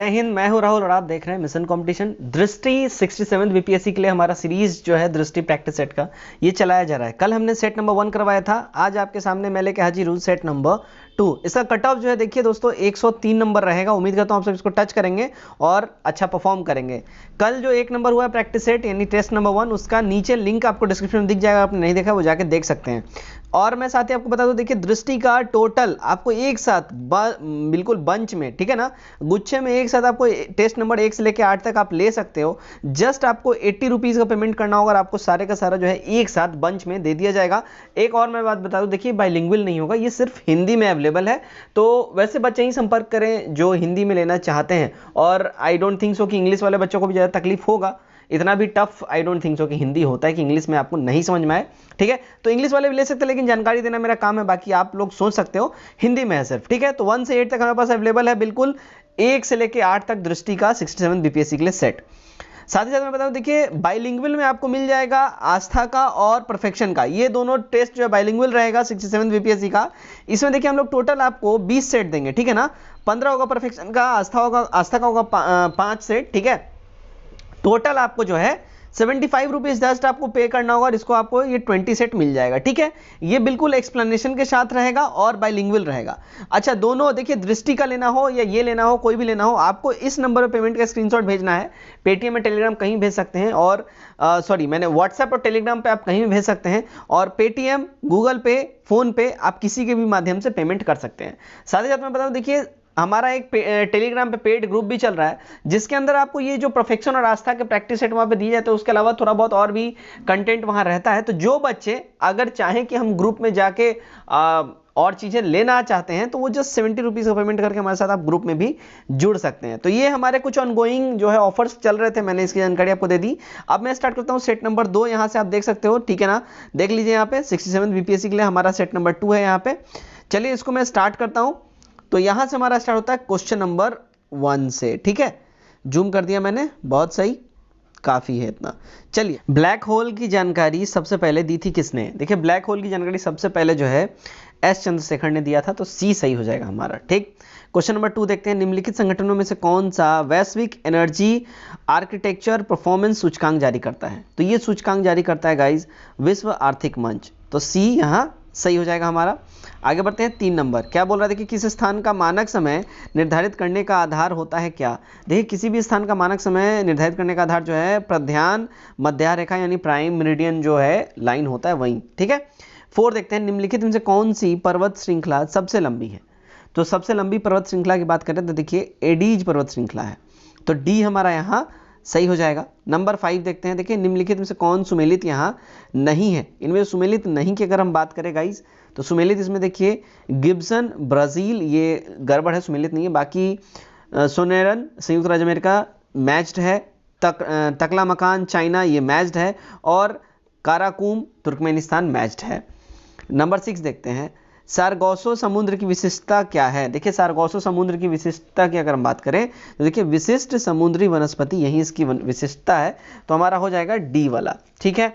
जय हिंद, मैं हूं राहुल और आप देख रहे हैं मिशन कंपटीशन। दृष्टि 67 बीपीएससी के लिए हमारा सीरीज जो है दृष्टि प्रैक्टिस सेट का ये चलाया जा रहा है। कल हमने सेट नंबर 1 करवाया था, आज आपके सामने मैं लेके हाजिर हूं सेट नंबर 2। इसका कट ऑफ जो है देखिए दोस्तों 103 नंबर रहेगा। उम्मीद करता हूं आप सब इसको टच करेंगे और अच्छा परफॉर्म करेंगे। कल जो 1 नंबर हुआ है प्रैक्टिस सेट यानी टेस्ट नंबर 1, उसका नीचे लिंक आपको डिस्क्रिप्शन में दिख जाएगा। आपने नहीं देखा वो जाके देख सकते हैं। और मैं साथ ही आपको बता दूं, देखिए दृष्टि का टोटल आपको एक साथ बिल्कुल बंच में, ठीक है ना, गुच्छे में एक साथ आपको टेस्ट नंबर 1 से लेकर 8 तक आप ले सकते हो। जस्ट आपको 80 रुपीज़ का पेमेंट करना होगा और आपको सारे का सारा जो है एक साथ बंच में दे दिया जाएगा। एक और मैं बात बता दूं, देखिए बाइलिंगुअल नहीं होगा, ये सिर्फ हिंदी में अवेलेबल है। तो वैसे बच्चे ही संपर्क करें जो हिंदी में लेना चाहते हैं। और आई डोंट थिंक सो कि इंग्लिश वाले बच्चों को भी ज़्यादा तकलीफ होगा। इतना भी tough I don't think so कि हिंदी होता है कि इंग्लिश में आपको नहीं समझ में आए, ठीक है। तो इंग्लिश वाले भी ले सकते हैं, लेकिन जानकारी देना मेरा काम है। बाकी आप लोग सोच सकते हो हिंदी में है सिर्फ, ठीक है। तो 1 से 8 तक हमारे पास अवेलेबल है, बिल्कुल 1 से लेकर 8 तक दृष्टि का 67 बीपीएससी के लिए सेट। साथ ही साथ मैं बताऊं, देखिए बाइलिंगुअल में आपको मिल जाएगा आस्था का और परफेक्शन का। ये दोनों टेस्ट जो है बाइलिंगुअल रहेगा 67 बीपीएससी का। इसमें देखिए हम लोग टोटल आपको 20 सेट देंगे, ठीक है ना। 15 होगा परफेक्शन का, आस्था का होगा 5 सेट, ठीक है। टोटल आपको जो है 75 रुपीज जस्ट आपको पे करना होगा और इसको आपको ये 20 सेट मिल जाएगा, ठीक है। ये बिल्कुल एक्सप्लेनेशन के साथ रहेगा और बाइलिंगुअल रहेगा। अच्छा, दोनों देखिए दृष्टि का लेना हो या ये लेना हो, कोई भी लेना हो, आपको इस नंबर पर पेमेंट का स्क्रीनशॉट भेजना है। पेटीएम में, टेलीग्राम कहीं भेज सकते हैं, और मैंने व्हाट्सएप और टेलीग्राम पे आप कहीं भी भेज सकते हैं। और पेटीएम, गूगल पे, फोन पे आप किसी के भी माध्यम से पेमेंट कर सकते हैं। साथ ही साथ मैं बताऊं, देखिए हमारा एक टेलीग्राम पे पेड ग्रुप भी चल रहा है, जिसके अंदर आपको ये जो परफेक्शन और आस्था के प्रैक्टिस सेट वहां पे दिए जाते हैं, उसके अलावा थोड़ा बहुत और भी कंटेंट वहां रहता है। तो जो बच्चे अगर चाहें कि हम ग्रुप में जाके और चीजें लेना चाहते हैं, तो वो जस्ट 70 रुपीज का पेमेंट करके हमारे साथ आप ग्रुप में भी जुड़ सकते हैं। तो ये हमारे कुछ ऑनगोइंग जो है ऑफर्स चल रहे थे, मैंने इसकी जानकारी आपको दे दी। अब मैं स्टार्ट करता हूँ सेट नंबर 2। यहाँ से आप देख सकते हो, ठीक है ना, देख लीजिए यहाँ पे 67 बीपीएससी के लिए हमारा सेट नंबर 2 है यहाँ पे। चलिए इसको मैं स्टार्ट करता हूँ। तो यहां से हमारा स्टार्ट होता है क्वेश्चन नंबर 1 से, ठीक है। जूम कर दिया मैंने, बहुत सही, काफी है इतना। चलिए, ब्लैक होल की जानकारी सबसे पहले दी थी किसने? देखिए ब्लैक होल की जानकारी सबसे पहले जो है एस चंद्रशेखर ने दिया था, तो सी सही हो जाएगा हमारा, ठीक। क्वेश्चन नंबर 2 देखते हैं, निम्नलिखित संगठनों में से कौन सा वैश्विक एनर्जी आर्किटेक्चर परफॉर्मेंस सूचकांक जारी करता है? तो ये सूचकांक जारी करता है गाइज विश्व आर्थिक मंच, तो सी यहां सही हो जाएगा हमारा। आगे बढ़ते हैं 3 नंबर, क्या बोल रहा है? देखिए किस स्थान का मानक समय निर्धारित करने का आधार होता है क्या? देखिए किसी भी स्थान का मानक समय निर्धारित करने का आधार जो है प्रध्यान मध्यारेखा यानी प्राइम मेरिडियन जो है लाइन होता है वही, ठीक है। 4 देखते हैं, निम्नलिखित में से कौन सी पर्वत श्रृंखला सबसे लंबी है? तो सबसे लंबी पर्वत श्रृंखला की बात करें तो देखिए एडीज पर्वत श्रृंखला है, तो डी हमारा यहाँ सही हो जाएगा। नंबर 5 देखते हैं, देखिए निम्नलिखित में से कौन सुमेलित यहाँ नहीं है? इनमें सुमेलित नहीं की अगर हम बात करें गाइज, तो सुमेलित इसमें देखिए गिब्सन ब्राजील, ये गड़बड़ है, सुमेलित नहीं है। बाकी सोनेरन संयुक्त राज्य अमेरिका मैच्ड है, तकला मकान चाइना ये मैच्ड है, और काराकुम तुर्कमेनिस्तान मैच्ड है। नंबर 6 देखते हैं, सारगोसो समुद्र की विशिष्टता क्या है? देखिए सारगोसो समुद्र की विशिष्टता की अगर हम बात करें तो देखिए विशिष्ट समुद्री वनस्पति यही इसकी विशिष्टता है, तो हमारा हो जाएगा डी वाला, ठीक है।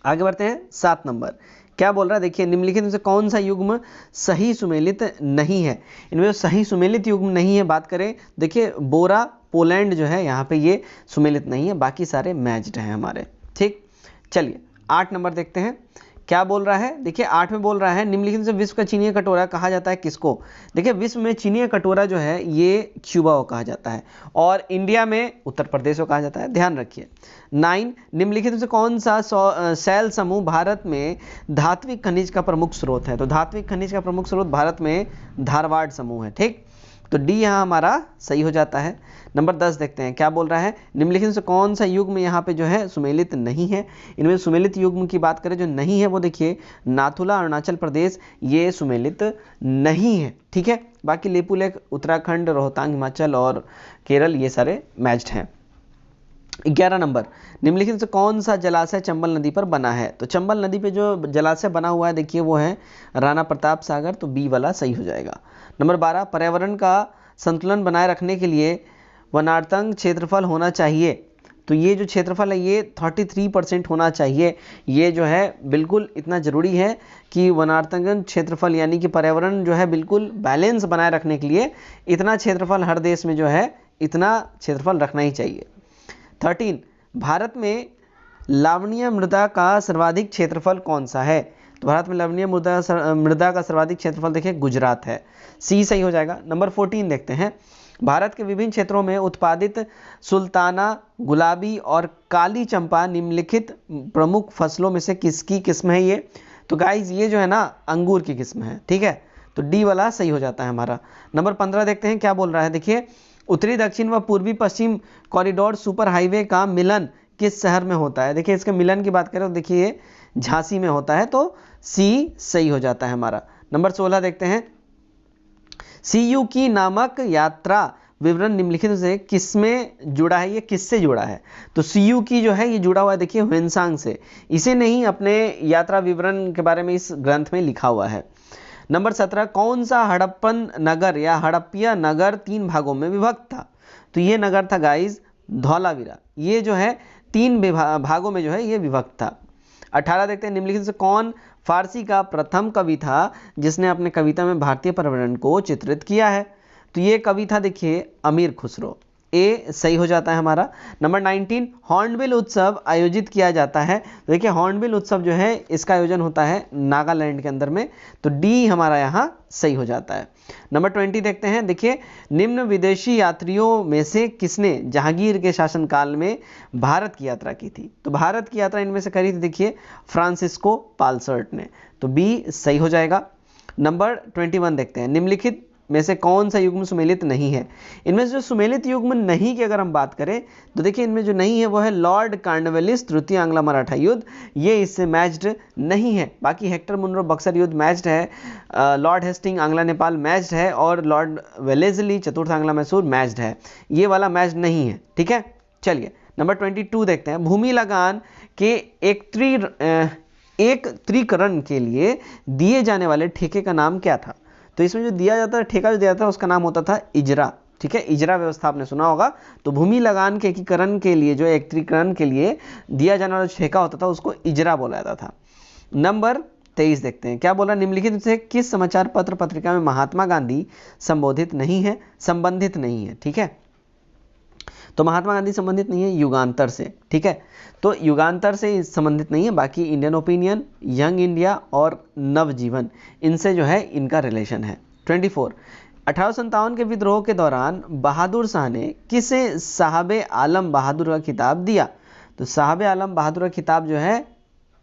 आगे बढ़ते हैं 7 नंबर, क्या बोल रहा है? देखिए निम्नलिखित में से कौन सा युग्म सही सुमेलित नहीं है? इनमें जो सही सुमेलित युग्म नहीं है बात करें, देखिए बोरा पोलैंड जो है यहाँ पे ये सुमेलित नहीं है, बाकी सारे मैच्ड हैं हमारे, ठीक। चलिए 8 नंबर देखते हैं, क्या बोल रहा है? देखिए 8 में बोल रहा है, निम्नलिखित से विश्व का चीनी कटोरा कहा जाता है किसको? देखिए विश्व में चीनी कटोरा जो है ये क्यूबा को कहा जाता है, और इंडिया में उत्तर प्रदेश को कहा जाता है, ध्यान रखिए। 9, निम्नलिखित में से कौन सा शैल समूह भारत में धात्विक खनिज का प्रमुख स्रोत है? तो धात्विक खनिज का प्रमुख स्रोत भारत में धारवाड़ समूह है, ठीक। तो डी यहाँ हमारा सही हो जाता है। नंबर 10 देखते हैं, क्या बोल रहा है? निम्नलिखित से कौन सा युग्म यहाँ पे जो है सुमेलित नहीं है? इनमें सुमेलित युग्म की बात करें जो नहीं है वो देखिए नाथुला अरुणाचल प्रदेश ये सुमेलित नहीं है, ठीक है। बाकी लेपुलेख उत्तराखंड, रोहतांग हिमाचल और केरल ये सारे मैच्ड हैं। 11 नंबर, निम्नलिखित से कौन सा जलाशय चंबल नदी पर बना है? तो चंबल नदी पे जो जलाशय बना हुआ है देखिए वो है राणा प्रताप सागर, तो बी वाला सही हो जाएगा। नंबर 12, पर्यावरण का संतुलन बनाए रखने के लिए वनार्थंग क्षेत्रफल होना चाहिए, तो ये जो क्षेत्रफल है ये 33% होना चाहिए। ये जो है बिल्कुल इतना ज़रूरी है कि वनार्थगन क्षेत्रफल यानी कि पर्यावरण जो है बिल्कुल बैलेंस बनाए रखने के लिए इतना क्षेत्रफल हर देश में जो है इतना क्षेत्रफल रखना ही चाहिए। 13, भारत में लवणीय मृदा का सर्वाधिक क्षेत्रफल कौन सा है? तो भारत में लवणीय मृदा का सर्वाधिक क्षेत्रफल देखिए गुजरात है, सी सही हो जाएगा। नंबर 14 देखते हैं, भारत के विभिन्न क्षेत्रों में उत्पादित सुल्ताना, गुलाबी और काली चंपा निम्नलिखित प्रमुख फसलों में से किसकी किस्म है? ये तो गाइज ये जो है ना अंगूर की किस्म है, ठीक है, तो डी वाला सही हो जाता है हमारा। नंबर 15 देखते हैं क्या बोल रहा है, देखिए उत्तरी दक्षिण व पूर्वी पश्चिम कॉरिडोर सुपर हाईवे का मिलन किस शहर में होता है? देखिए इसके मिलन की बात करें तो देखिए झांसी में होता है, तो सी सही हो जाता है हमारा। नंबर 16 देखते हैं, सीयू की नामक यात्रा विवरण निम्नलिखित से किसमें जुड़ा है? ये किससे जुड़ा है? तो सीयू की जो है ये जुड़ा हुआ है देखिए ह्वेनसांग से, इसे नहीं अपने यात्रा विवरण के बारे में इस ग्रंथ में लिखा हुआ है। नंबर 17, कौन सा हड़प्पन नगर या हड़प्पिया नगर 3 भागों में विभक्त था? तो ये नगर था गाइज धौलावीरा, ये जो है 3 भागों में जो है ये विभक्त था। 18 देखते हैं, निम्नलिखित से कौन फारसी का प्रथम कवि था जिसने अपने कविता में भारतीय पर्यावरण को चित्रित किया है? तो ये कवि था देखिए अमीर खुसरो, ए सही हो जाता है हमारा। नंबर 19, हॉर्नबिल उत्सव आयोजित किया जाता है। तो देखिए हॉर्नबिल उत्सव जो है इसका आयोजन होता है नागालैंड के अंदर में, तो डी हमारा यहाँ सही हो जाता है। नंबर 20 देखते हैं, देखिए निम्न विदेशी यात्रियों में से किसने जहांगीर के शासनकाल में भारत की यात्रा की थी? तो भारत की यात्रा इनमें से करी थी देखिए फ्रांसिस्को पालसर्ट ने, तो बी सही हो जाएगा। नंबर 21 देखते हैं, निम्नलिखित में से कौन सा युग्म सुमेलित नहीं है? इनमें से जो सुमेलित युग्म नहीं की अगर हम बात करें तो देखिए इनमें जो नहीं है वो है लॉर्ड कॉर्नवालिस तृतीय आंग्लो मराठा युद्ध, ये इससे मैच्ड नहीं है। बाकी हेक्टर मुनरो बक्सर युद्ध मैच्ड है, लॉर्ड हेस्टिंग आंग्ला नेपाल मैच्ड है और लॉर्ड वेलेस्ली चतुर्थ आंग्ला मैसूर मैच्ड है, ये वाला मैच्ड नहीं है, ठीक है। चलिए नंबर 22 देखते हैं, भूमि लगान के एक त्रिकरण के लिए दिए जाने वाले ठेके का नाम क्या था? तो इसमें जो दिया जाता है ठेका जो दिया जाता है उसका नाम होता था इजरा, ठीक है, इजरा व्यवस्था आपने सुना होगा। तो भूमि लगान के एकीकरण के लिए जो एकत्रीकरण के लिए दिया जाने वाला ठेका होता था उसको इजरा बोला जाता था। नंबर 23 देखते हैं, क्या बोला, निम्नलिखित से किस समाचार पत्र पत्रिका में महात्मा गांधी संबंधित नहीं है, ठीक है। तो महात्मा गांधी संबंधित नहीं है युगांतर से, ठीक है, तो युगांतर से संबंधित नहीं है। बाकी इंडियन ओपिनियन, यंग इंडिया और नवजीवन, इनसे जो है इनका रिलेशन है। 24, 1857 के विद्रोह के दौरान बहादुर शाह ने किसे साहबे आलम बहादुर का खिताब दिया? तो साहबे आलम बहादुर का खिताब जो है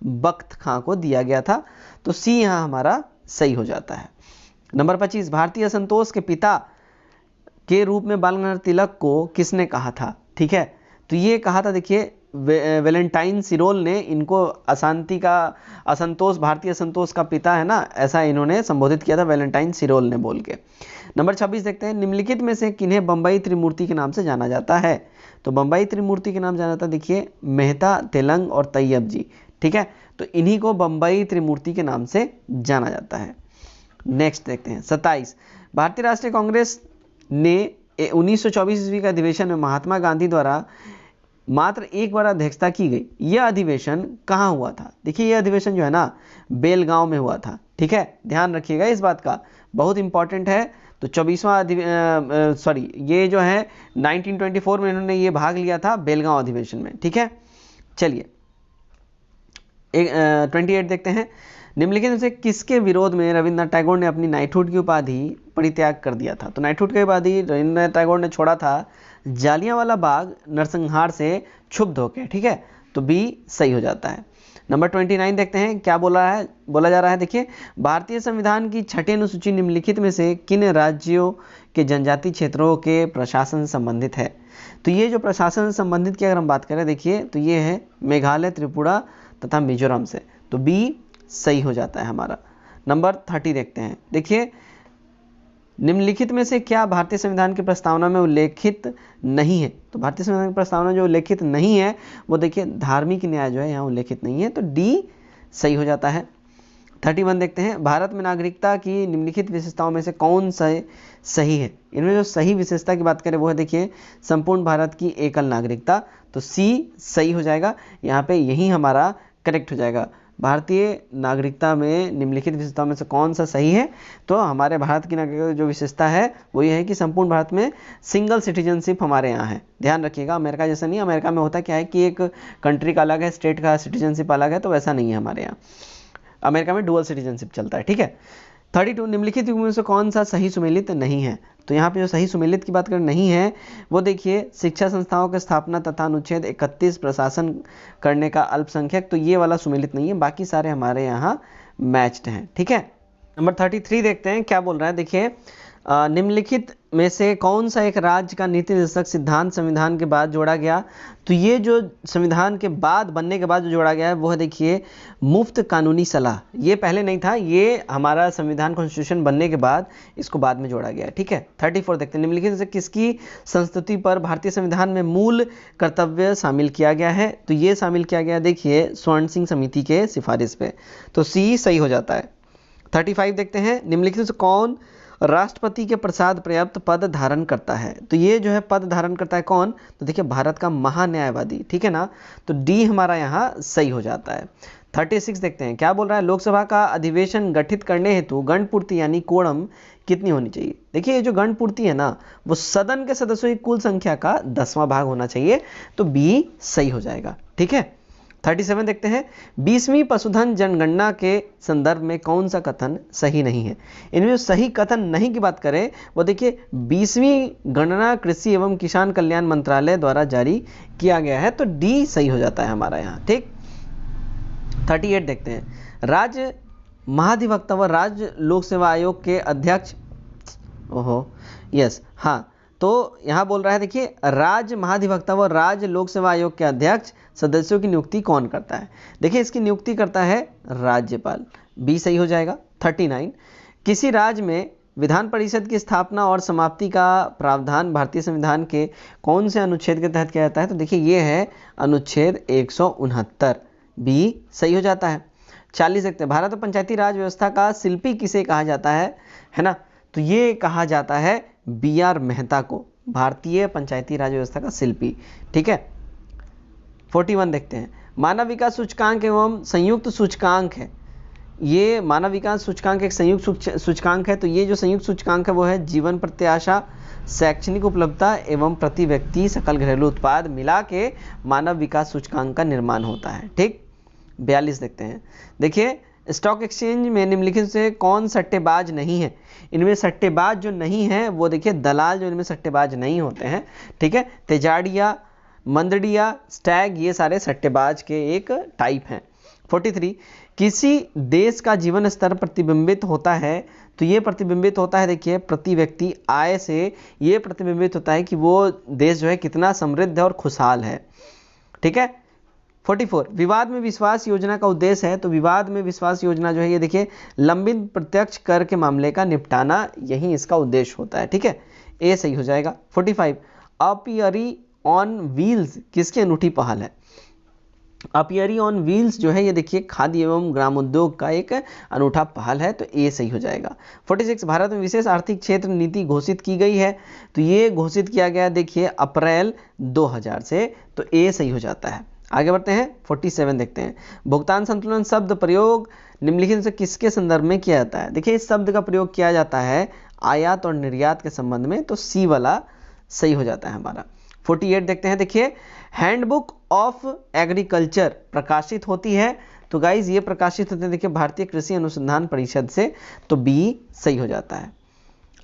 बख्त खां को दिया गया था, तो सी यहाँ हमारा सही हो जाता है। नंबर 25, भारतीय असंतोष के पिता के रूप में बाल गंगाधर तिलक को किसने कहा था? ठीक है, तो ये कहा था देखिए वैलेंटाइन सिरोल ने इनको अशांति का असंतोष, भारतीय असंतोष का पिता है ना, ऐसा इन्होंने संबोधित किया था वैलेंटाइन सिरोल ने बोल के। नंबर 26 देखते हैं, निम्नलिखित में से किन्हें बंबई त्रिमूर्ति के नाम से जाना जाता है? तो बंबई त्रिमूर्ति के नाम जाना जाता है देखिए मेहता, तेलंग और तैयब जी, ठीक है, तो इन्हीं को बंबई त्रिमूर्ति के नाम से जाना जाता है। नेक्स्ट देखते हैं 27, भारतीय राष्ट्रीय कांग्रेस ने 1924 ईस्वी का अधिवेशन में महात्मा गांधी द्वारा मात्र एक बार अध्यक्षता की गई, यह अधिवेशन कहाँ हुआ था? देखिए यह अधिवेशन जो है ना बेलगांव में हुआ था, ठीक है, ध्यान रखिएगा इस बात का, बहुत इंपॉर्टेंट है। तो 24वां ये जो है 1924 में इन्होंने ये भाग लिया था बेलगांव अधिवेशन में, ठीक है। चलिए 28 देखते हैं, निम्नलिखित में से किसके विरोध में रविंद्रनाथ टैगोर ने अपनी नाइटहुड की उपाधि परित्याग कर दिया था? तो नाइटहुड की उपाधि रविंद्रनाथ टैगोर ने छोड़ा था जालियांवाला बाग नरसंहार से क्षुब्ध होकर, ठीक है, तो बी सही हो जाता है। नंबर 29 देखते हैं, क्या बोला जा रहा है, देखिए भारतीय संविधान की 6ठी अनुसूची निम्नलिखित में से किन राज्यों के जनजातीय क्षेत्रों के प्रशासन से संबंधित है? तो ये जो प्रशासन से संबंधित की अगर हम बात करें देखिए तो ये है मेघालय, त्रिपुरा तथा मिजोरम से, तो बी सही हो जाता है हमारा। नंबर 30 देखते हैं, देखिए निम्नलिखित में से क्या भारतीय संविधान की प्रस्तावना में उल्लेखित नहीं है? तो भारतीय संविधान की प्रस्तावना जो उल्लेखित नहीं है वो देखिए धार्मिक न्याय जो है यहाँ उल्लेखित नहीं है, तो डी सही हो जाता है। 31 देखते हैं, भारत में नागरिकता की निम्नलिखित विशेषताओं में से कौन सा सही है। इनमें जो सही विशेषता की बात करें वो है देखिए संपूर्ण भारत की एकल नागरिकता, तो सी सही हो जाएगा। यहाँ पे यही हमारा करेक्ट हो जाएगा। भारतीय नागरिकता में निम्नलिखित विशेषताओं में से कौन सा सही है, तो हमारे भारत की नागरिकता जो विशेषता है वो ये है कि संपूर्ण भारत में सिंगल सिटीजनशिप हमारे यहाँ है। ध्यान रखिएगा, अमेरिका जैसा नहीं। अमेरिका में होता क्या है कि एक कंट्री का अलग है, स्टेट का सिटीजनशिप अलग है, तो वैसा नहीं है हमारे यहाँ। अमेरिका में डुअल सिटीजनशिप चलता है, ठीक है। 32 निम्नलिखित युग्म में से कौन सा सही सुमेलित नहीं है, तो यहाँ पे जो सही सुमेलित की बात करें नहीं है वो देखिए शिक्षा संस्थाओं की स्थापना तथा अनुच्छेद 31 प्रशासन करने का अल्पसंख्यक, तो ये वाला सुमेलित नहीं है, बाकी सारे हमारे यहाँ मैच्ड हैं, ठीक है। नंबर 33 देखते हैं क्या बोल रहा है। देखिए निम्नलिखित में से कौन सा एक राज्य का नीति निर्देशक सिद्धांत संविधान के बाद जोड़ा गया, तो ये जो संविधान के बाद बनने के बाद जो जोड़ा गया है वो है देखिए मुफ्त कानूनी सलाह। ये पहले नहीं था, ये हमारा संविधान कॉन्स्टिट्यूशन बनने के बाद इसको बाद में जोड़ा गया है, ठीक है। 34 देखते हैं, निम्नलिखित में से किसकी संस्तुति पर भारतीय संविधान में मूल कर्तव्य शामिल किया गया है, तो ये शामिल किया गया देखिए स्वर्ण सिंह समिति के सिफारिश पे, तो सी सही हो जाता है। 35 देखते हैं, निम्नलिखित से कौन राष्ट्रपति के प्रसाद पर्याप्त पद धारण करता है, तो ये जो है पद धारण करता है कौन, तो देखिए भारत का महान्यायवादी, ठीक है ना, तो डी हमारा यहाँ सही हो जाता है। 36 देखते हैं क्या बोल रहा है, लोकसभा का अधिवेशन गठित करने हेतु गणपूर्ति यानी कोड़म कितनी होनी चाहिए। देखिए ये जो गणपूर्ति है ना वो सदन के सदस्यों की कुल संख्या का 10वां भाग होना चाहिए, तो बी सही हो जाएगा, ठीक है। 37 देखते हैं, 20वीं पशुधन जनगणना के संदर्भ में कौन सा कथन सही नहीं है। इनमें जो सही कथन नहीं की बात करें वो देखिए 20वीं गणना कृषि एवं किसान कल्याण मंत्रालय द्वारा जारी किया गया है, तो डी सही हो जाता है हमारा यहाँ, ठीक। 38 देखते हैं, राज्य महाधिवक्ता व राज्य लोक सेवा आयोग के अध्यक्ष, ओहो यस हाँ, तो यहाँ बोल रहा है देखिए राज्य महाधिवक्ता व राज्य लोक सेवा आयोग के अध्यक्ष सदस्यों की नियुक्ति कौन करता है, देखिए इसकी नियुक्ति करता है राज्यपाल, बी सही हो जाएगा। 39 किसी राज्य में विधान परिषद की स्थापना और समाप्ति का प्रावधान भारतीय संविधान के कौन से अनुच्छेद के तहत किया जाता है, तो देखिए ये है अनुच्छेद 169, बी सही हो जाता है। 40 देखते हैं, भारत पंचायती राज व्यवस्था का शिल्पी किसे कहा जाता है ना, तो ये कहा जाता है बी आर मेहता को, भारतीय पंचायती राज व्यवस्था का शिल्पी, ठीक है। 41 देखते हैं, मानव विकास सूचकांक एवं संयुक्त सूचकांक है, ये मानव विकास सूचकांक एक संयुक्त सूचकांक है, तो ये जो संयुक्त सूचकांक है वो है जीवन प्रत्याशा, शैक्षणिक उपलब्धता एवं प्रति व्यक्ति सकल घरेलू उत्पाद मिला के मानव विकास सूचकांक का निर्माण होता है, ठीक। 42 देखते हैं, देखिए स्टॉक एक्सचेंज में निम्नलिखित से कौन सट्टेबाज नहीं है। इनमें सट्टेबाज जो नहीं है वो देखिए दलाल जो इनमें सट्टेबाज नहीं होते हैं, ठीक है। तेजाड़िया, मंदड़िया, स्टैग ये सारे सट्टेबाज के एक टाइप हैं। 43 किसी देश का जीवन स्तर प्रतिबिंबित होता है, तो ये प्रतिबिंबित होता है देखिए प्रति व्यक्ति आय से, ये प्रतिबिंबित होता है कि वो देश जो है कितना समृद्ध है और खुशहाल है, ठीक है। 44 विवाद में विश्वास योजना का उद्देश्य है, तो विवाद में विश्वास योजना जो है ये देखिए लंबित प्रत्यक्ष कर के मामले का निपटाना, यही इसका उद्देश्य होता है, ठीक है, ए सही हो जाएगा। 45 अपियरी ऑन व्हील्स किसकी अनूठी पहल है, अपियरी ऑन व्हील्स जो है ये देखिए खाद्य एवं ग्रामोद्योग का एक अनूठा पहल है, तो ए सही हो जाएगा। 46 भारत में विशेष आर्थिक क्षेत्र नीति घोषित की गई है, तो ये घोषित किया गया देखिए अप्रैल 2000 से, तो ए सही हो जाता है। आगे बढ़ते हैं, 47 देखते हैं, भुगतान संतुलन शब्द प्रयोग निम्नलिखित से किसके संदर्भ में किया जाता है। देखिए इस शब्द का प्रयोग किया जाता है आयात और निर्यात के संबंध में, तो सी वाला सही हो जाता है हमारा। 48 देखते हैं, देखिए हैंडबुक ऑफ एग्रीकल्चर प्रकाशित होती है, तो गाइज ये प्रकाशित होते हैं देखिए भारतीय कृषि अनुसंधान परिषद से, तो बी सही हो जाता है।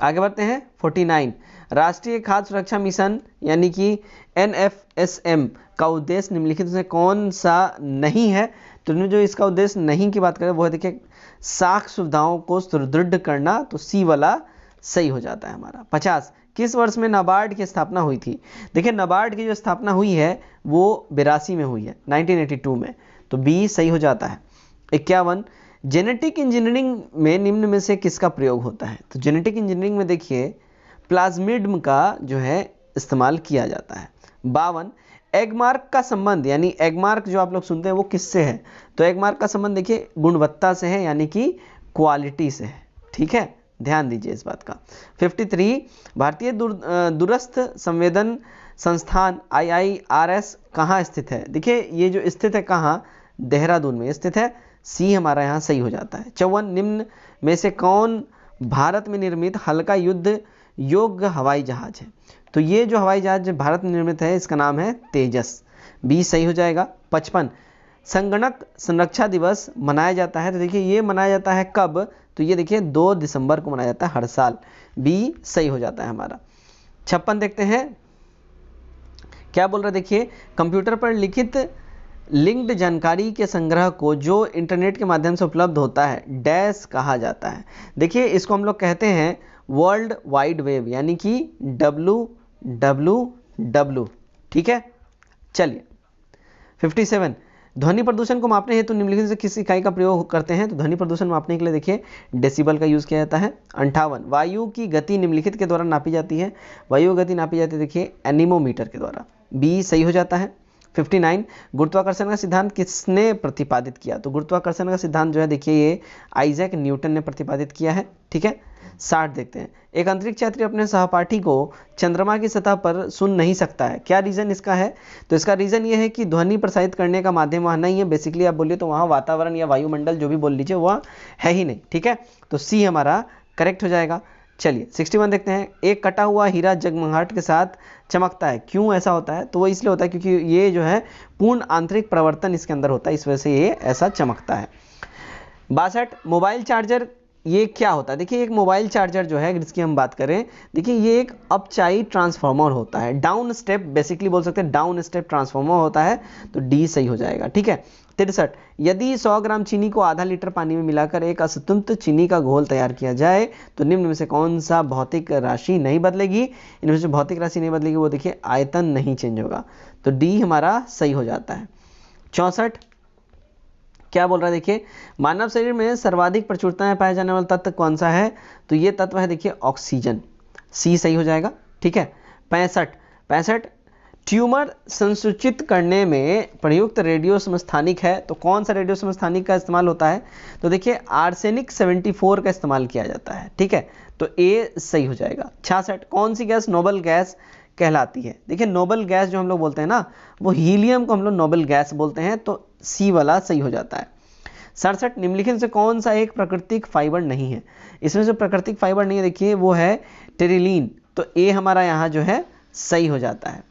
आगे बढ़ते हैं, 49 राष्ट्रीय खाद्य सुरक्षा मिशन यानी कि NFSM का उद्देश्य निम्नलिखित में कौन सा नहीं है, तो जो इसका उद्देश्य नहीं की बात करें वो है देखिए साख सुविधाओं को सुदृढ़ करना, तो सी वाला सही हो जाता है हमारा। 50 किस वर्ष में नाबार्ड की स्थापना हुई थी। देखिए नाबार्ड की जो स्थापना हुई है वो 82 में हुई है, 1982 में, तो बी सही हो जाता है। 51 जेनेटिक इंजीनियरिंग में निम्न में से किसका प्रयोग होता है, तो जेनेटिक इंजीनियरिंग में देखिए प्लाज्मिड्म का जो है इस्तेमाल किया जाता है। 52 एगमार्क का संबंध, यानी एगमार्क जो आप लोग सुनते हैं वो किससे है, तो एगमार्क का संबंध देखिए गुणवत्ता से है, यानी कि क्वालिटी से है। ठीक है, ध्यान दीजिए इस बात का। 53, भारतीय दूरस्थ संवेदन संस्थान IIRS कहाँ स्थित है। देखिए ये जो स्थित है कहाँ, देहरादून में स्थित है। सी हमारा यहाँ सही हो जाता है। 54, निम्न में से कौन भारत में निर्मित हल्का युद्ध योग्य हवाई जहाज है। तो ये जो हवाई जहाज भारत में निर्मित है इसका नाम है तेजस। बी सही हो जाएगा। 55, संगणक संरक्षा दिवस मनाया जाता है। तो देखिए ये मनाया जाता है कब, तो ये देखिए 2 दिसंबर को मनाया जाता है हर साल। बी सही हो जाता है हमारा। 56 देखते हैं क्या बोल रहा है। देखिए कंप्यूटर पर लिखित लिंक्ड जानकारी के संग्रह को जो इंटरनेट के माध्यम से उपलब्ध होता है डैश कहा जाता है। देखिए इसको हम लोग कहते हैं वर्ल्ड वाइड वेब, यानी कि WWW। ठीक है, चलिए 57, ध्वनि प्रदूषण को मापने हेतु निम्नलिखित से किस इकाई का प्रयोग करते हैं। तो ध्वनि प्रदूषण मापने के लिए देखिए डेसिबल का यूज किया जाता है। 58, वायु की गति निम्नलिखित के द्वारा नापी जाती है। वायु गति नापी जाती है देखिए एनीमोमीटर के द्वारा। बी सही हो जाता है। 59, गुरुत्वाकर्षण का सिद्धांत किसने प्रतिपादित किया। तो गुरुत्वाकर्षण का सिद्धांत जो है देखिए ये आइजैक न्यूटन ने प्रतिपादित किया है। ठीक है, 60 देखते हैं, एक अंतरिक्ष यात्री अपने सहपाठी को चंद्रमा की सतह पर सुन नहीं सकता है, क्या रीजन इसका है। तो इसका रीजन ये है कि ध्वनि प्रसारित करने का माध्यम वहाँ नहीं है। बेसिकली आप बोलिए तो वहाँ वातावरण या वायुमंडल जो भी बोल लीजिए वह है ही नहीं। ठीक है, तो सी हमारा करेक्ट हो जाएगा। चलिए 61 देखते हैं, एक कटा हुआ हीरा जगमगाहट के साथ चमकता है, क्यों ऐसा होता है। तो वो इसलिए होता है क्योंकि ये जो है पूर्ण आंतरिक प्रवर्तन इसके अंदर होता है, इस वजह से ये ऐसा चमकता है। 62, मोबाइल चार्जर ये क्या होता है। देखिए एक मोबाइल चार्जर जो है जिसकी हम बात करें, देखिए ये एक अपचाई ट्रांसफार्मर होता है, डाउन स्टेप बेसिकली बोल सकते हैं डाउन स्टेप ट्रांसफार्मर होता है। तो डी सही हो जाएगा। ठीक है, 63, यदि 100 ग्राम चीनी को आधा लीटर पानी में मिलाकर एक असंतुलित चीनी का घोल तैयार किया जाए तो निम्न में से कौन सा भौतिक राशि नहीं बदलेगी। इनमें से भौतिक राशि नहीं बदलेगी वो देखिए आयतन नहीं चेंज होगा। तो डी हमारा सही हो जाता है। 64, क्या बोल रहा है। देखिए मानव शरीर में सर्वाधिक प्रचुरता में पाया जाने वाला तत्व कौन सा है। तो ये तत्व है देखिए ऑक्सीजन। सी सही हो जाएगा। ठीक है, 65, ट्यूमर संसूचित करने में प्रयुक्त रेडियो समस्थानिक है। तो कौन सा रेडियो समस्थानिक का इस्तेमाल होता है। तो देखिए आर्सेनिक 74 का इस्तेमाल किया जाता है। ठीक है, तो ए सही हो जाएगा। 66, कौन सी गैस नोबल गैस कहलाती है। देखिए नोबल गैस जो हम लोग बोलते हैं ना, वो हीलियम को हम लोग नोबल गैस बोलते हैं। तो सी वाला सही हो जाता है। 67, निम्नलिखित से कौन सा एक प्राकृतिक फाइबर नहीं है। इसमें जो प्राकृतिक फाइबर नहीं है देखिए वो है टेरिलीन। तो ए हमारा यहाँ जो है सही हो जाता है।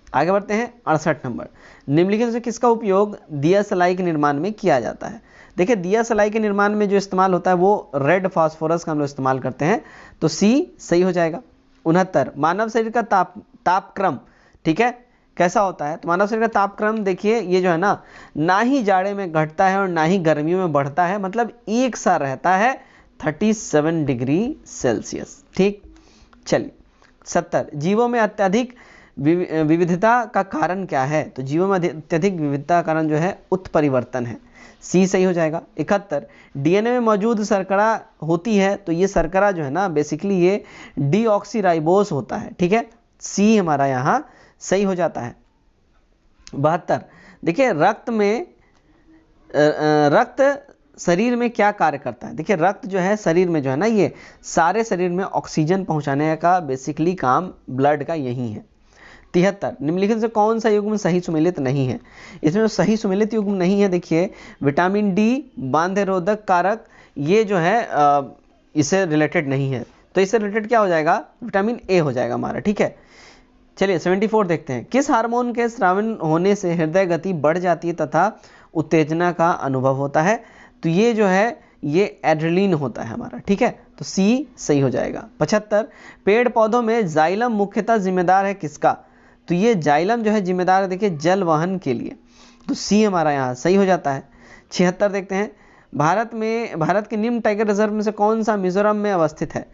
आगे बढ़ते हैं 68 नंबर, निम्नलिखित से किसका उपयोग दिया सलाई के निर्माण में किया जाता है। देखिए दिया सलाई के निर्माण में जो इस्तेमाल होता है वो रेड फास्फोरस का हम लोग इस्तेमाल करते हैं। तो सी सही हो जाएगा। 69, मानव शरीर का तापक्रम ठीक है कैसा होता है। तो मानव शरीर का तापक्रम देखिए ये जो है ना ही जाड़े में घटता है और ना ही गर्मियों में बढ़ता है, मतलब एक सा रहता है 37 डिग्री सेल्सियस। ठीक, चलिए 70, जीवों में अत्यधिक विविधता का कारण क्या है। तो जीवों में अत्यधिक विविधता का कारण जो है उत्परिवर्तन है। सी सही हो जाएगा। 71, डीएनए में मौजूद शर्करा होती है। तो ये शर्करा जो है ना बेसिकली ये डीऑक्सीराइबोस होता है। ठीक है, सी हमारा यहाँ सही हो जाता है। 72, देखिए रक्त शरीर में क्या कार्य करता है। देखिए रक्त जो है शरीर में जो है ना ये सारे शरीर में ऑक्सीजन पहुंचाने का बेसिकली काम ब्लड का यही है। 73, निम्नलिखित से कौन सा युग्म सही सुमेलित नहीं है। इसमें जो सही सुमेलित युग्म नहीं है देखिए विटामिन डी बांधरोधक कारक ये जो है इससे रिलेटेड नहीं है। तो इससे रिलेटेड क्या हो जाएगा, विटामिन ए हो जाएगा हमारा। ठीक है, चलिए 74 देखते हैं, किस हार्मोन के स्रावन होने से हृदय गति बढ़ जाती है तथा उत्तेजना का अनुभव होता है। तो ये जो है ये एड्रेलिन होता है हमारा। ठीक है, तो सी सही हो जाएगा। 75, पेड़ पौधों में जाइलम मुख्यतः जिम्मेदार है किसका। तो ये जाइलम जो है जिम्मेदार है देखिए जल वहन के लिए। तो सी हमारा यहाँ सही हो जाता है। 76 देखते हैं, भारत के निम्न टाइगर रिजर्व में से कौन सा मिजोरम में अवस्थित है।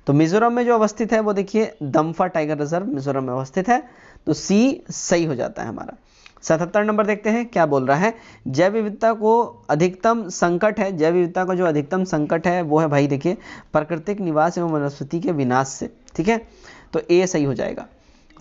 तो मिजोरम में जो अवस्थित है वो देखिए दम्फा टाइगर रिजर्व मिजोरम में अवस्थित है। तो सी सही हो जाता है हमारा। 77 नंबर देखते हैं क्या बोल रहा है, जैव विविधता को अधिकतम संकट है। जैव विविधता का जो अधिकतम संकट है वो है भाई देखिए प्राकृतिक निवास एवं वनस्पति के विनाश से। ठीक है, तो ए सही हो जाएगा।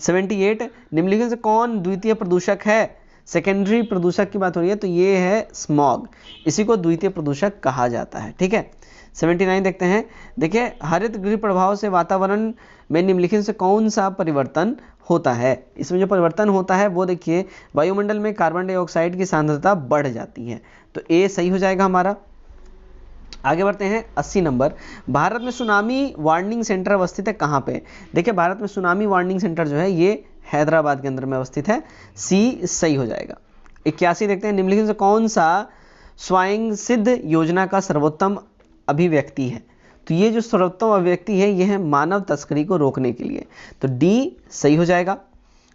78 निम्नलिखित से कौन द्वितीय प्रदूषक है? सेकेंडरी प्रदूषक की बात हो रही है तो ये है स्मॉग, इसी को द्वितीय प्रदूषक कहा जाता है। ठीक है, 79 देखते हैं। देखिए, हरित गृह प्रभाव से वातावरण में निम्नलिखित से कौन सा परिवर्तन होता है? इसमें जो परिवर्तन होता है वो देखिए, वायुमंडल में कार्बन डाइऑक्साइड की सांद्रता बढ़ जाती है, तो ए सही हो जाएगा हमारा। आगे बढ़ते हैं 80 नंबर। भारत में सुनामी वार्निंग सेंटर अवस्थित है कहाँ पे? देखिए, भारत में सुनामी वार्निंग सेंटर जो है ये हैदराबाद के अंदर में अवस्थित है, सी सही हो जाएगा। 81 देखते हैं, निम्नलिखित से कौन सा स्वयं सिद्ध योजना का सर्वोत्तम अभिव्यक्ति है? तो ये जो सर्वोत्तम अभिव्यक्ति है ये है मानव तस्करी को रोकने के लिए, तो डी सही हो जाएगा।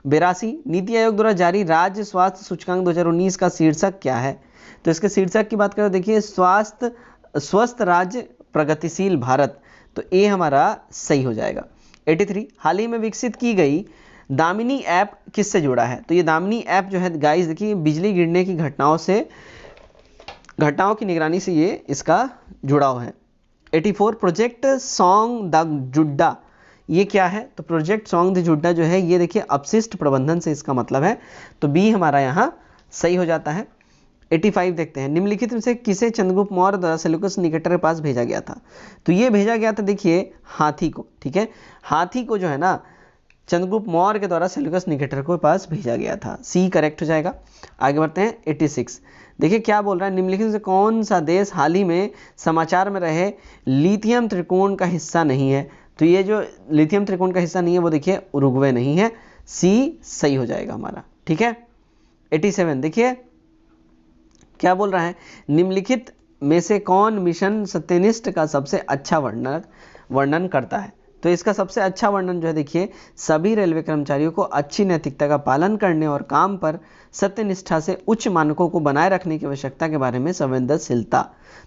82 नीति आयोग द्वारा जारी राज्य स्वास्थ्य सूचकांक 2019 का शीर्षक क्या है? तो इसके शीर्षक की बात करें, देखिए स्वस्थ राज्य प्रगतिशील भारत, तो ए हमारा सही हो जाएगा। 83 हाल ही में विकसित की गई दामिनी ऐप किससे जुड़ा है? तो ये दामिनी ऐप जो है गाइस, देखिए बिजली गिरने की घटनाओं की निगरानी से ये इसका जुड़ाव है। 84 प्रोजेक्ट सॉन्ग द जुड्डा, ये क्या है? तो प्रोजेक्ट सॉन्ग द जुड्डा जो है ये देखिए अपशिष्ट प्रबंधन से इसका मतलब है, तो बी हमारा यहाँ सही हो जाता है। 85 देखते हैं, निम्नलिखित में से किसे चंद्रगुप्त मौर्य द्वारा सेल्यूकस निकेटर के पास भेजा गया था? तो ये भेजा गया था देखिए हाथी को। ठीक है, हाथी को जो है ना चंद्रगुप्त मौर्य के द्वारा सेल्यूकस निकेटर के पास भेजा गया था, सी करेक्ट हो जाएगा। आगे बढ़ते हैं 86 देखिए क्या बोल रहा है, निम्नलिखित से कौन सा देश हाल ही में समाचार में रहे लिथियम त्रिकोण का हिस्सा नहीं है? तो ये जो लिथियम त्रिकोण का हिस्सा नहीं है वो देखिए उरुग्वे नहीं है, सी सही हो जाएगा हमारा। ठीक है, 87 देखिए क्या बोल रहा है, निम्नलिखित में से कौन मिशन सत्यनिष्ठ का सबसे अच्छा वर्णन करता है? तो इसका सबसे अच्छा वर्णन जो है देखिए, सभी रेलवे कर्मचारियों को अच्छी नैतिकता का पालन करने और काम पर सत्यनिष्ठा से उच्च मानकों को बनाए रखने की आवश्यकता के बारे में संवेदनशीलता।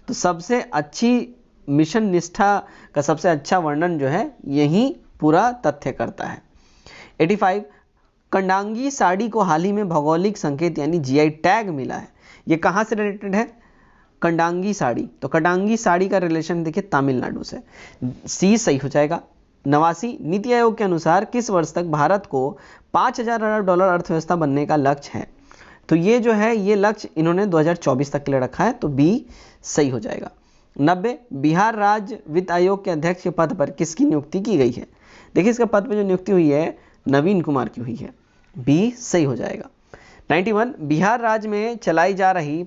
तो सबसे अच्छी मिशन निष्ठा का सबसे अच्छा वर्णन जो है यही पूरा तथ्य करता है। 85 कंडांगी साड़ी को हाल ही में भौगोलिक संकेत यानी जीआई टैग मिला है, ये कहाँ से रिलेटेड है? कंडांगी साड़ी, तो कंडांगी साड़ी का रिलेशन देखिए तमिलनाडु से, सी सही हो जाएगा। 89 नीति आयोग के अनुसार किस वर्ष तक भारत को 5,000 अरब डॉलर अर्थव्यवस्था बनने का लक्ष्य है? तो ये जो है ये लक्ष्य इन्होंने 2024 तक के लिए रखा है, तो बी सही हो जाएगा। 90 बिहार राज्य वित्त आयोग के अध्यक्ष के पद पर किसकी नियुक्ति की गई है? देखिए इसका पद पर जो नियुक्ति हुई है नवीन कुमार की हुई है, बी सही हो जाएगा। 91 बिहार राज्य में चलाई जा रही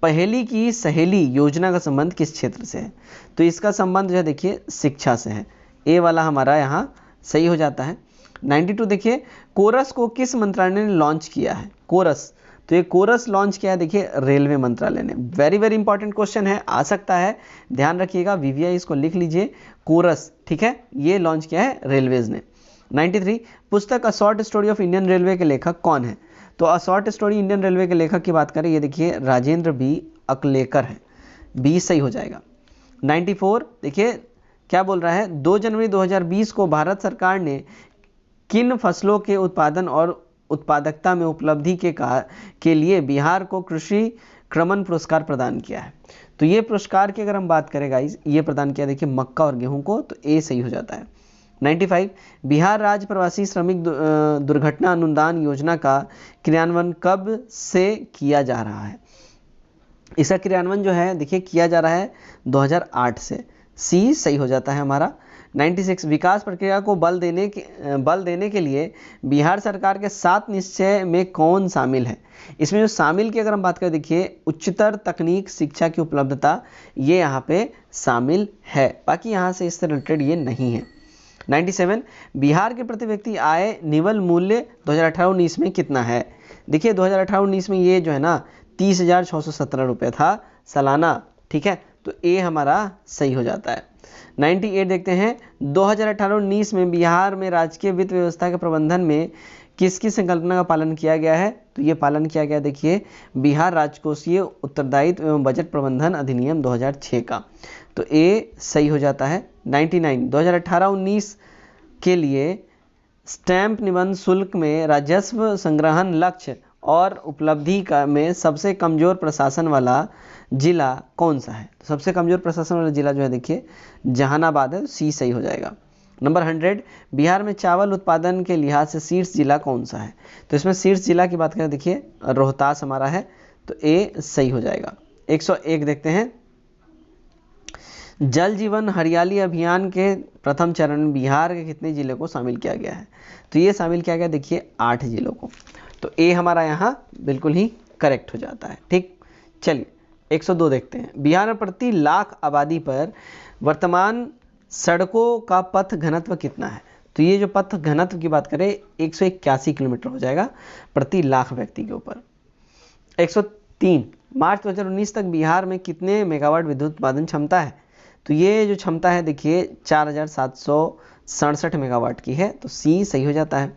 पहेली की सहेली योजना का संबंध किस क्षेत्र से है? तो इसका संबंध जो है देखिए शिक्षा से है, ए वाला हमारा यहाँ सही हो जाता है। 92 देखिए कोरस को किस मंत्रालय ने लॉन्च किया है? कोरस, तो ये कोरस लॉन्च किया है देखिए रेलवे मंत्रालय ने। वेरी वेरी इंपॉर्टेंट क्वेश्चन है, आ सकता है, ध्यान रखिएगा, वीवीआई इसको लिख लीजिए, कोरस। ठीक है, ये लॉन्च किया है रेलवेज ने। 93 पुस्तक a short story of Indian railway के लेखक कौन है? तो a short story Indian railway के लेखक की बात करें, ये देखिए राजेंद्र बी अकलेकर है, बी सही हो जाएगा। 94 देखिए क्या बोल रहा है, 2 जनवरी 2020 को भारत सरकार ने किन फसलों के उत्पादन और उत्पादकता में उपलब्धि के लिए बिहार को कृषि क्रमन पुरस्कार प्रदान किया है? तो ये पुरस्कार की अगर हम बात करें गाइज, ये प्रदान किया देखिए मक्का और गेहूं को, तो ए सही हो जाता है। 95 बिहार राज्य प्रवासी श्रमिक दुर्घटना अनुदान योजना का क्रियान्वयन कब से किया जा रहा है? इसका क्रियान्वयन जो है देखिए किया जा रहा है 2008 से, सी सही हो जाता है हमारा। 96 विकास प्रक्रिया को बल देने के लिए बिहार सरकार के 7 निश्चय में कौन शामिल है? इसमें जो शामिल की अगर हम बात करें देखिए उच्चतर तकनीक शिक्षा की उपलब्धता, ये यहाँ पे शामिल है, बाकी यहाँ से इससे रिलेटेड ये नहीं है। 97 बिहार के प्रति व्यक्ति आय निवल मूल्य 2018-19 में कितना है? देखिए 2018-19 में ये जो है ना 30,617 रुपये था सालाना। ठीक है, तो ए हमारा सही हो जाता है। 98 देखते हैं 2018-19 में बिहार में राजकीय वित्त व्यवस्था के प्रबंधन में किसकी संकल्पना का पालन किया गया है? तो ये पालन किया गया देखिए बिहार राजकोषीय उत्तरदायित्व एवं बजट प्रबंधन अधिनियम 2006 का, तो ए सही हो जाता है। 99 2018-19 के लिए स्टैंप निबंध शुल्क में राजस्व संग्रहण लक्ष्य और उपलब्धि का में सबसे कमजोर प्रशासन वाला जिला कौन सा है? तो सबसे कमजोर प्रशासन वाला जिला जो है देखिए जहानाबाद है, सी सही हो जाएगा। नंबर 100, बिहार में चावल उत्पादन के लिहाज से शीर्ष जिला कौन सा है? तो इसमें शीर्ष जिला की बात करें, देखिए रोहतास हमारा है, तो ए सही हो जाएगा। 101 देखते हैं, जल जीवन हरियाली अभियान के प्रथम चरण में बिहार के कितने जिले को शामिल किया गया है? तो ये शामिल किया गया, देखिए 8 जिलों को, तो ए हमारा यहाँ बिल्कुल ही करेक्ट हो जाता है। ठीक, चलिए 102 देखते हैं, बिहार में प्रति लाख आबादी पर वर्तमान सड़कों का पथ घनत्व कितना है? तो ये जो पथ घनत्व की बात करें 181 किलोमीटर हो जाएगा प्रति लाख व्यक्ति के ऊपर। 103, मार्च 2019 तक बिहार में कितने मेगावाट विद्युत उत्पादन क्षमता है? तो ये जो क्षमता है देखिए 4767 मेगावाट की है, तो सी सही हो जाता है।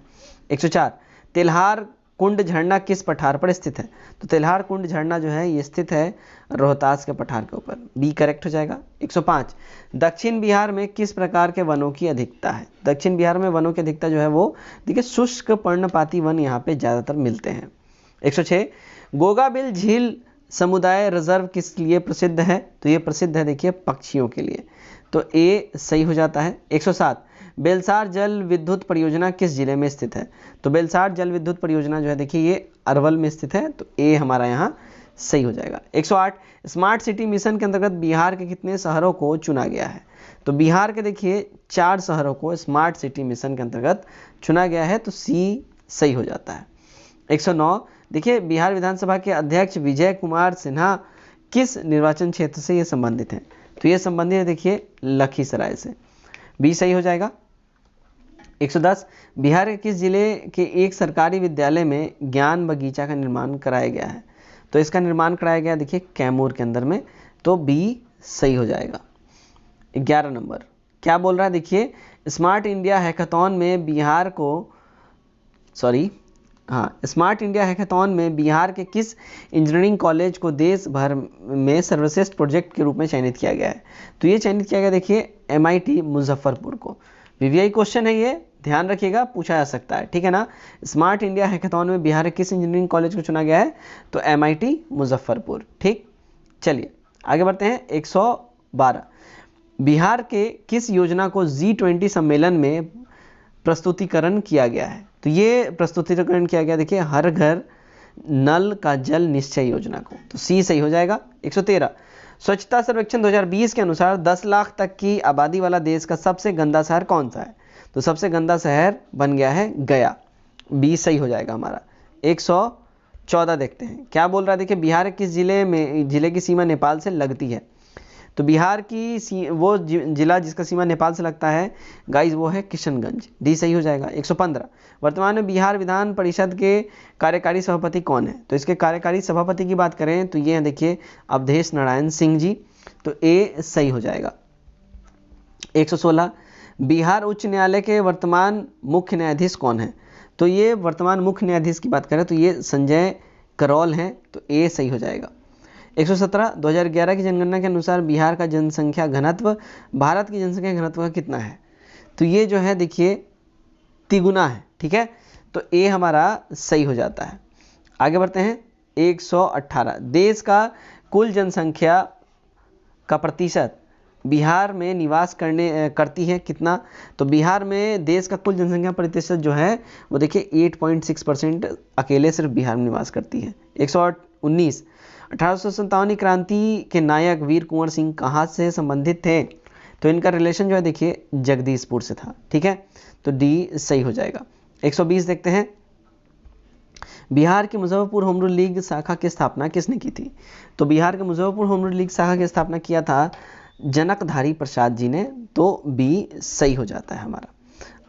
104, तेल्हार कुंड झरना किस पठार पर स्थित है? तो तेल्हार कुंड झरना जो है ये स्थित है रोहतास के पठार के ऊपर, बी करेक्ट हो जाएगा। 105, दक्षिण बिहार में किस प्रकार के वनों की अधिकता है? दक्षिण बिहार में वनों की अधिकता जो है वो देखिए शुष्क पर्णपाती वन यहाँ पे ज़्यादातर मिलते हैं। 106, गोगाबिल झील समुदाय रिजर्व किस लिए प्रसिद्ध है? तो ये प्रसिद्ध है देखिए पक्षियों के लिए, तो ए सही हो जाता है। 107, बेलसार जल विद्युत परियोजना किस जिले में स्थित है? तो बेलसार जल विद्युत परियोजना जो है देखिए ये अरवल में स्थित है, तो ए हमारा यहाँ सही हो जाएगा। 108, स्मार्ट सिटी मिशन के अंतर्गत बिहार के कितने शहरों को चुना गया है? तो बिहार के देखिए 4 शहरों को स्मार्ट सिटी मिशन के अंतर्गत चुना गया है, तो सी सही हो जाता है। 109, देखिए बिहार विधानसभा के अध्यक्ष विजय कुमार सिन्हा किस निर्वाचन क्षेत्र से ये संबंधित हैं? तो ये संबंधित है देखिए लखीसराय से, बी सही हो जाएगा। 110, बिहार के किस जिले के एक सरकारी विद्यालय में ज्ञान बगीचा का निर्माण कराया गया है? तो इसका निर्माण कराया गया देखिए कैमूर के अंदर में, तो बी सही हो जाएगा। 11 नंबर क्या बोल रहा है, देखिए स्मार्ट इंडिया हैकाथॉन में बिहार के किस इंजीनियरिंग कॉलेज को देश भर में सर्वश्रेष्ठ प्रोजेक्ट के रूप में चयनित किया गया है? तो ये चयनित किया गया देखिए MIT मुजफ्फरपुर को। VVI क्वेश्चन है ये, ध्यान रखिएगा, पूछा जा सकता है, ठीक है ना। स्मार्ट इंडिया हैकाथॉन में बिहार के किस इंजीनियरिंग कॉलेज को चुना गया है? तो MIT मुजफ्फरपुर। ठीक, चलिए आगे बढ़ते हैं। 112, बिहार के किस योजना को G20 सम्मेलन में प्रस्तुतिकरण किया गया है? तो ये प्रस्तुतिकरण किया गया देखिए हर घर नल का जल निश्चय योजना को, तो सी सही हो जाएगा। 113, स्वच्छता सर्वेक्षण 2020 के अनुसार 10 लाख तक की आबादी वाला देश का सबसे गंदा शहर कौन सा है? तो सबसे गंदा शहर बन गया है गया, बी सही हो जाएगा हमारा। 114 देखते हैं, क्या बोल रहा है, देखिए बिहार किस जिले की सीमा नेपाल से लगती है? तो बिहार की वो जिला जिसका सीमा नेपाल से लगता है गाइज वो है किशनगंज, डी सही हो जाएगा। 115, वर्तमान में बिहार विधान परिषद के कार्यकारी सभापति कौन है? तो इसके कार्यकारी सभापति की बात करें तो ये है देखिए अवधेश नारायण सिंह जी, तो ए सही हो जाएगा। 116, बिहार उच्च न्यायालय के वर्तमान मुख्य न्यायाधीश कौन है? तो ये वर्तमान मुख्य न्यायाधीश की बात करें तो ये संजय करोल हैं, तो ए सही हो जाएगा। 117, 2011 की जनगणना के अनुसार बिहार का जनसंख्या घनत्व भारत की जनसंख्या घनत्व का कितना है? तो ये जो है देखिए तिगुना है, ठीक है, तो ए हमारा सही हो जाता है। आगे बढ़ते हैं। 118, देश का कुल जनसंख्या का प्रतिशत बिहार में निवास करती है कितना? तो बिहार में देश का कुल जनसंख्या प्रतिशत जो है वो देखिए 8.6% अकेले सिर्फ बिहार में निवास करती है। 119, 1857 क्रांति के नायक वीर कुंवर सिंह कहाँ से संबंधित थे? तो इनका रिलेशन जो है देखिए जगदीशपुर से था, ठीक है, तो डी सही हो जाएगा। 120 देखते हैं, बिहार की मुजफ्फरपुर होम रूल लीग शाखा की स्थापना किसने की थी? तो बिहार के मुजफ्फरपुर होम रूल लीग शाखा की स्थापना किया था जनकधारी प्रसाद जी ने, तो बी सही हो जाता है हमारा।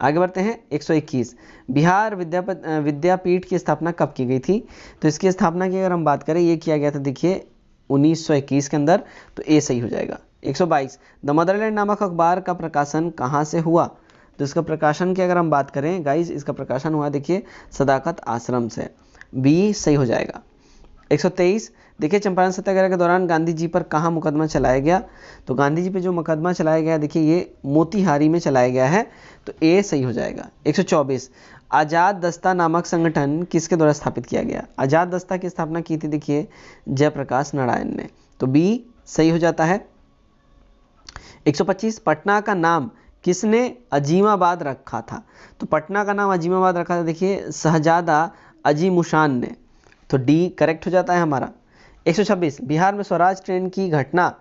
आगे बढ़ते हैं। 121, बिहार विद्यापीठ की स्थापना कब की गई थी? तो इसकी स्थापना की अगर हम बात करें ये किया गया था देखिए 1921 के अंदर, तो ए सही हो जाएगा। 122, द मदरलैंड नामक अखबार का प्रकाशन कहाँ से हुआ? तो इसका प्रकाशन की अगर हम बात करें गाइज, इसका प्रकाशन हुआ देखिए सदाकत आश्रम से, बी सही हो जाएगा। 123, देखिए चंपारण सत्याग्रह के दौरान गांधी जी पर कहाँ मुकदमा चलाया गया? तो गांधी जी पे जो मुकदमा चलाया गया देखिए ये मोतीहारी में चलाया गया है, तो ए सही हो जाएगा। 124, आज़ाद दस्ता नामक संगठन किसके द्वारा स्थापित किया गया? आज़ाद दस्ता की स्थापना की थी देखिए जयप्रकाश नारायण ने, तो बी सही हो जाता है। 125, पटना का नाम किसने अजीमाबाद रखा था? तो पटना का नाम अजीमाबाद रखा था, देखिए शहजादा अजीमुशान ने। तो डी करेक्ट हो जाता है हमारा। 126, बिहार में स्वराज ट्रेन की घटना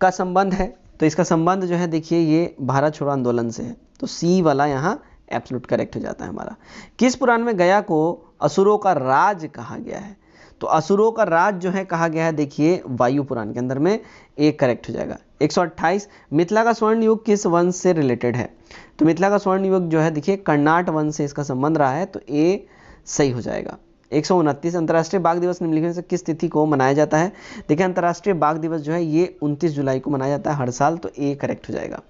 का संबंध है, तो इसका संबंध जो है देखिए ये भारत छोड़ो आंदोलन से है, तो सी वाला यहाँ एब्सोल्यूट करेक्ट हो जाता है हमारा। किस पुराण में गया को असुरों का राज कहा गया है? तो असुरों का राज जो है कहा गया है देखिए वायु पुराण के अंदर में, एक करेक्ट हो जाएगा। 128, मिथिला का स्वर्ण युग किस वंश से रिलेटेड है? तो मिथिला का स्वर्ण युग जो है देखिए कर्नाट वंश से इसका संबंध रहा है, तो ए सही हो जाएगा। 129, अंतर्राष्ट्रीय बाघ दिवस निम्नलिखित में से किस तिथि को मनाया जाता है? देखिए अंतर्राष्ट्रीय बाघ दिवस जो है ये 29 जुलाई को मनाया जाता है हर साल, तो ए करेक्ट हो जाएगा।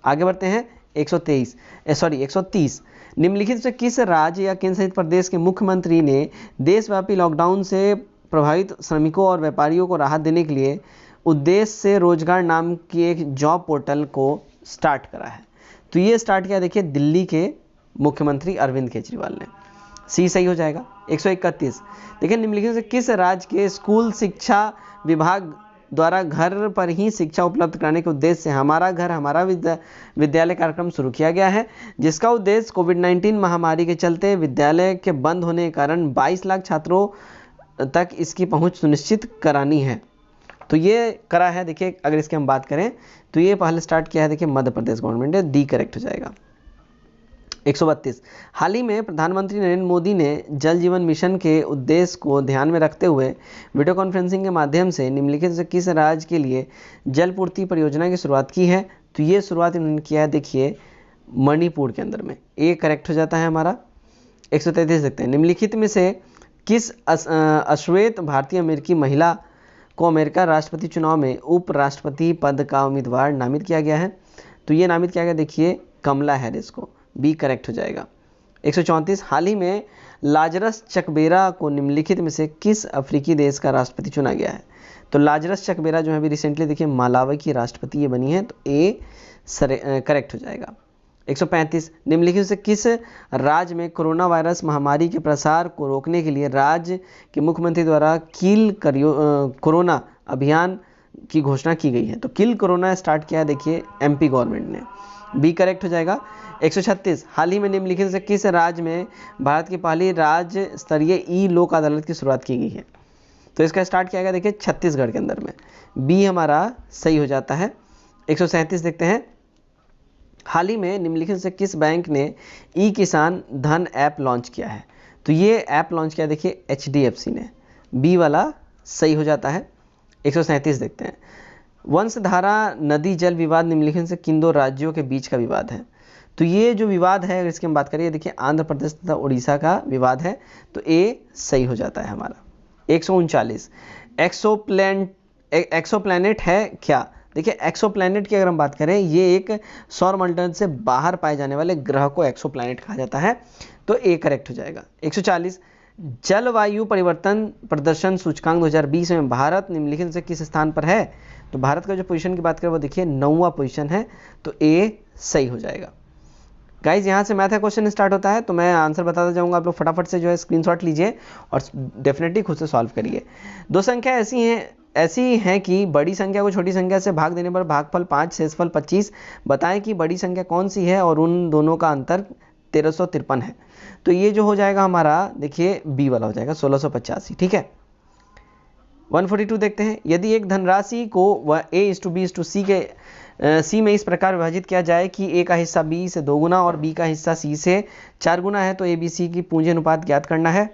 आगे बढ़ते हैं 130, निम्नलिखित से किस राज्य या केंद्र शासित प्रदेश के मुख्यमंत्री ने देशव्यापी लॉकडाउन से प्रभावित श्रमिकों और व्यापारियों को राहत देने के लिए उद्देश्य से रोजगार नाम की एक जॉब पोर्टल को स्टार्ट करा है? तो ये स्टार्ट किया देखिए दिल्ली के मुख्यमंत्री अरविंद केजरीवाल ने, सी सही हो जाएगा। 131, देखिए निम्नलिखित से किस राज्य के स्कूल शिक्षा विभाग द्वारा घर पर ही शिक्षा उपलब्ध कराने के उद्देश्य से हमारा घर हमारा विद्यालय कार्यक्रम शुरू किया गया है, जिसका उद्देश्य कोविड-19 महामारी के चलते विद्यालय के बंद होने के कारण 22 लाख छात्रों तक इसकी पहुंच सुनिश्चित करानी है। तो ये करा है देखिए, अगर इसकी हम बात करें तो ये पहले स्टार्ट किया है देखिए मध्य प्रदेश गवर्नमेंट है, डी करेक्ट हो जाएगा। 132, हाल ही में प्रधानमंत्री नरेंद्र मोदी ने जल जीवन मिशन के उद्देश्य को ध्यान में रखते हुए वीडियो कॉन्फ्रेंसिंग के माध्यम से निम्नलिखित से किस राज्य के लिए जल पूर्ति परियोजना की शुरुआत की है? तो ये शुरुआत इन्होंने किया है देखिए मणिपुर के अंदर में, ए करेक्ट हो जाता है हमारा। 133 देखते हैं, निम्नलिखित में से किस अश्वेत भारतीय अमेरिकी महिला को अमेरिका राष्ट्रपति चुनाव में उपराष्ट्रपति पद का उम्मीदवार नामित किया गया है? तो ये नामित किया गया देखिए कमला हैरिस को, बी करेक्ट हो जाएगा। 134, हाल ही में लाजरस चकबेरा को निम्नलिखित में से किस अफ्रीकी देश का राष्ट्रपति चुना गया है? तो लाजरस चकबेरा जो है अभी रिसेंटली देखिए मालावी की राष्ट्रपति ये बनी है, तो ए करेक्ट हो जाएगा। 135, निम्नलिखित से किस राज्य में कोरोना वायरस महामारी के प्रसार को रोकने के लिए राज्य के मुख्यमंत्री द्वारा किल कोरोना अभियान की घोषणा की गई है? तो किल कोरोना स्टार्ट किया है देखिए एमपी गवर्नमेंट ने, बी करेक्ट हो जाएगा। 136, हाल ही में निम्नलिखित से किस राज्य में भारत की पहली राज्य स्तरीय ई लोक अदालत की शुरुआत की गई है? तो इसका स्टार्ट किया गया देखिए छत्तीसगढ़ के अंदर में, बी हमारा सही हो जाता है। 137 देखते हैं, हाल ही में निम्नलिखित से किस बैंक ने ई किसान धन ऐप लॉन्च किया है? तो ये ऐप लॉन्च किया देखिए HDFC ने, बी वाला सही हो जाता है। 137 देखते हैं, वंशधारा नदी जल विवाद निम्नलिखित से किन दो राज्यों के बीच का विवाद है? तो ये जो विवाद है अगर इसकी हम बात करें देखिए आंध्र प्रदेश तथा उड़ीसा का विवाद है, तो ए सही हो जाता है हमारा। 139, एक्सोप्लैनेट है क्या? देखिए एक्सोप्लैनेट की अगर हम बात करें ये एक सौरमंडल से बाहर पाए जाने वाले ग्रह को एक्सोप्लैनेट कहा जाता है, तो ए करेक्ट हो जाएगा। 140, जलवायु परिवर्तन प्रदर्शन सूचकांक 2020 में भारत निम्नलिखित से किस स्थान पर है? तो भारत का जो पोजीशन की बात करें वो देखिए 9वां पोजीशन है, तो ए सही हो जाएगा। गाइज यहाँ से मैथ का क्वेश्चन स्टार्ट होता है, तो मैं आंसर बताता जाऊंगा, आप लोग फटाफट से जो है स्क्रीनशॉट लीजिए और डेफिनेटली खुद से सॉल्व करिए। दो संख्या ऐसी हैं कि बड़ी संख्या को छोटी संख्या से भाग देने पर भागफल 5 शेषफल 25, बताएं कि बड़ी संख्या कौन सी है और उन दोनों का अंतर 1353 है। तो ये जो हो जाएगा हमारा देखिए बी वाला हो जाएगा 1685, ठीक है। 142 देखते हैं, यदि एक धनराशि को वह A/B/C के सी में इस प्रकार विभाजित किया जाए कि ए का हिस्सा बी से 2 गुना और बी का हिस्सा सी से 4 गुना है, तो ABC की पूंजी अनुपात ज्ञात करना है।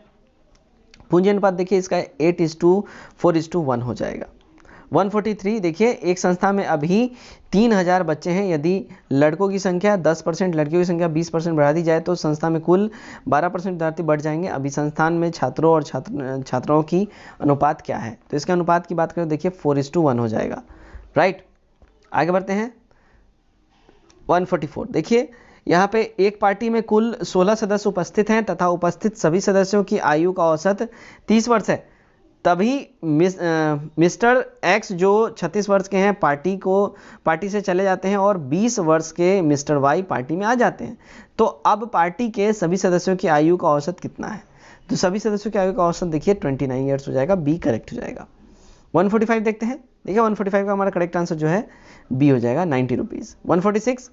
पूंजी अनुपात देखिए इसका 8:4:1 हो जाएगा। 143 देखिए, एक संस्था में अभी 3000 बच्चे हैं, यदि लड़कों की संख्या 10%, लड़कियों की संख्या 20% बढ़ा दी जाए तो संस्था में कुल 12% विद्यार्थी बढ़ जाएंगे। अभी संस्थान में छात्रों और छात्राओं की अनुपात क्या है? तो इसके अनुपात की बात करें देखिए 4:1 हो जाएगा, राइट। आगे बढ़ते हैं 144 देखिए, यहाँ पे एक पार्टी में कुल 16 सदस्य उपस्थित हैं तथा उपस्थित सभी सदस्यों की आयु का औसत 30 वर्ष है। तभी मिस्टर एक्स जो 36 वर्ष के हैं पार्टी से चले जाते हैं और 20 वर्ष के मिस्टर वाई पार्टी में आ जाते हैं। तो अब पार्टी के सभी सदस्यों की आयु का औसत कितना है? तो सभी सदस्यों की आयु का औसत देखिए 29 ईयर्स हो जाएगा, बी करेक्ट हो जाएगा। 145 देखते हैं, देखिए 145 का हमारा करेक्ट आंसर जो है बी हो जाएगा 90 रुपीज़। 146,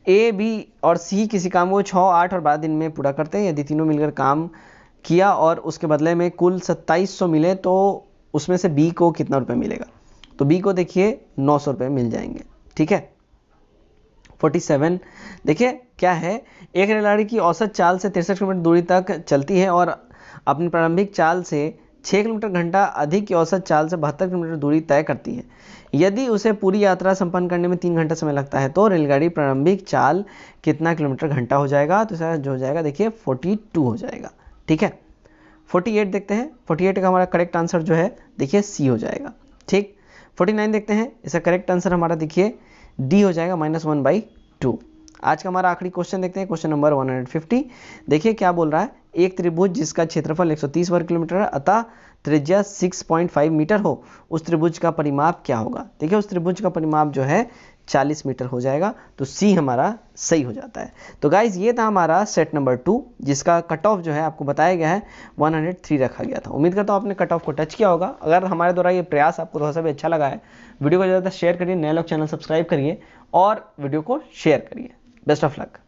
ए बी और सी किसी काम को 6, 8 और 12 दिन में पूरा करते हैं। यदि तीनों मिलकर काम किया और उसके बदले में कुल 2700 मिले तो उसमें से बी को कितना रुपये मिलेगा? तो बी को देखिए 900 रुपये मिल जाएंगे, ठीक है। 47, देखिए क्या है, एक रेलगाड़ी की औसत चाल से 63 किलोमीटर दूरी तक चलती है और अपनी प्रारंभिक चाल से 6 किलोमीटर घंटा अधिक की औसत चाल से 72 किलोमीटर दूरी तय करती है। यदि उसे पूरी यात्रा संपन्न करने में 3 घंटा समय लगता है तो रेलगाड़ी प्रारंभिक चाल कितना किलोमीटर घंटा हो जाएगा? तो इसका जो हो जाएगा देखिए 42 हो जाएगा, ठीक है। 48 देखते हैं, 48 का हमारा करेक्ट आंसर जो है देखिए सी हो जाएगा, ठीक। 49 देखते हैं, इसका करेक्ट आंसर हमारा देखिए डी हो जाएगा -1/2। आज का हमारा आखिरी क्वेश्चन देखते हैं, क्वेश्चन नंबर 150। देखिए क्या बोल रहा है, एक त्रिभुज जिसका क्षेत्रफल 130 वर्ग किलोमीटर है अतः त्रिज्या 6.5 मीटर हो, उस त्रिभुज का परिमाप क्या होगा? देखिए उस त्रिभुज का परिमाप जो है 40 मीटर हो जाएगा, तो सी हमारा सही हो जाता है। तो गाइज ये था हमारा सेट नंबर 2 जिसका कट ऑफ जो है आपको बताया गया है 103 रखा गया था। उम्मीद करता हूँ आपने कट ऑफ को टच किया होगा। अगर हमारे द्वारा ये प्रयास आपको थोड़ा सा भी अच्छा लगा है, वीडियो को ज़्यादा शेयर करिए, नए लोग चैनल सब्सक्राइब करिए और वीडियो को शेयर करिए। Best of luck.